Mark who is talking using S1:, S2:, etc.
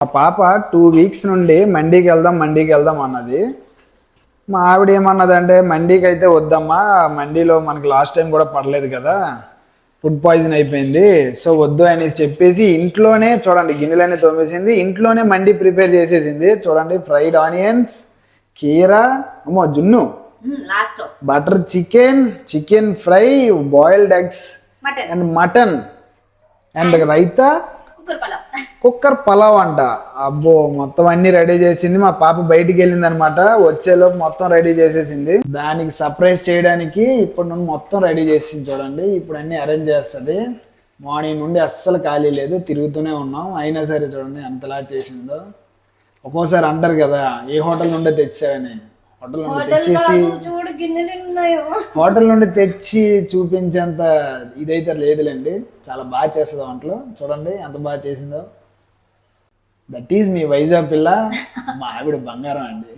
S1: మా పాప 2 వీక్స్ నుండి మండీకి వెళ్దాం అన్నది. మా ఆవిడ ఏమన్నదంటే మండీకి అయితే వద్దమ్మా, మండీలో మనకి లాస్ట్ టైం కూడా పడలేదు కదా, ఫుడ్ పాయిజన్ అయిపోయింది, సో వద్దు అనేసి చెప్పేసి ఇంట్లోనే చూడండి గిన్నెలన్నీ తోమేసింది, ఇంట్లోనే మండీ ప్రిపేర్ చేసేసింది. చూడండి ఫ్రైడ్ ఆనియన్స్, కీరా, అమ్మో జున్ను, butter chicken fry, boiled eggs and mutton and raita, cooker pulao అంట. అబ్బో మొత్తం అన్ని రెడీ చేసింది. మా పాప బయటికి వెళ్ళింది అనమాట, వచ్చేలోపు మొత్తం రెడీ చేసేసింది. దానికి సర్ప్రైజ్ చేయడానికి ఇప్పుడు నుండి మొత్తం రెడీ చేసింది. చూడండి ఇప్పుడు అన్ని అరేంజ్ చేస్తుంది. మార్నింగ్ నుండి అస్సలు ఖాళీ లేదు, తిరుగుతూనే ఉన్నాం. అయినా సరే చూడండి ఎంతలా చేసిందో. ఒక్కోసారి అంటారు కదా ఏ హోటల్ నుండే తెచ్చావని, హోటల్ నుండి తెచ్చి చూపించేంత ఇదైతే లేదులేండి. చాలా బాగా చేస్తుంది వంటలు. చూడండి ఎంత బాగా చేసిందో. దట్ ఈజ్ మీ వైజాగ్ పిల్ల. మా ఆవిడ బంగారం అండి.